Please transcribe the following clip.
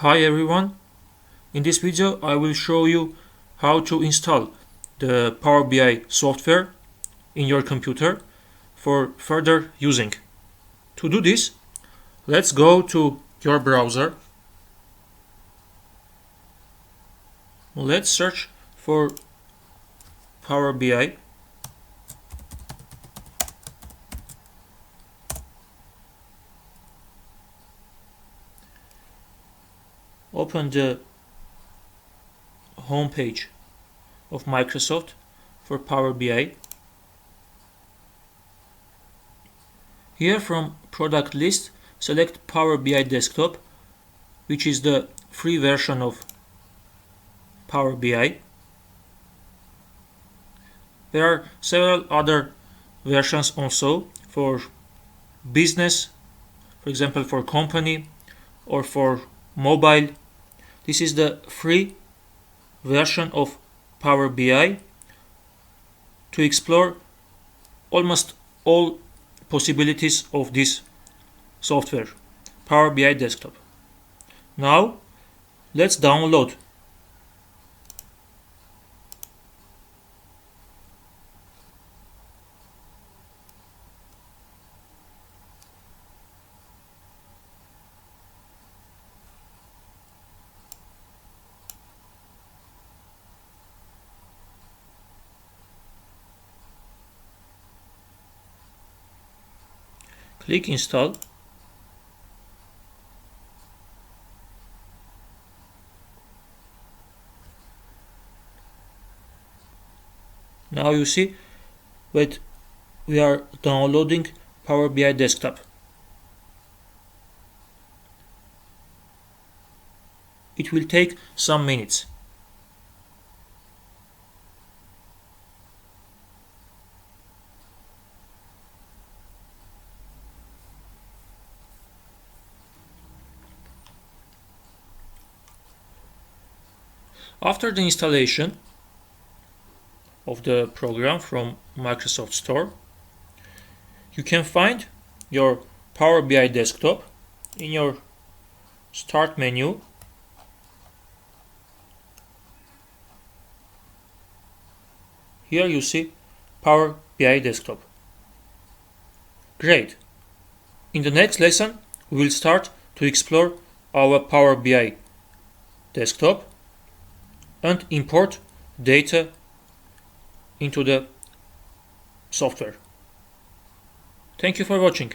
Hi everyone, in this video I will show you how to install the Power BI software in your computer for further using. To do this, let's go to your browser. Let's search for Power BI. Open the home page of Microsoft for Power BI. Here from product list, select Power BI Desktop, which is the free version of Power BI. There are several other versions also for business, for example for company or for mobile. This is the free version of Power BI to explore almost all possibilities of this software, Power BI Desktop. Now let's download. Click install. Now you see that we are downloading Power BI Desktop. It will take some minutes. After the installation of the program from Microsoft Store, you can find your Power BI Desktop in your Start menu. Here you see Power BI Desktop. Great! In the next lesson, we will start to explore our Power BI Desktop and import data into the software. Thank you for watching.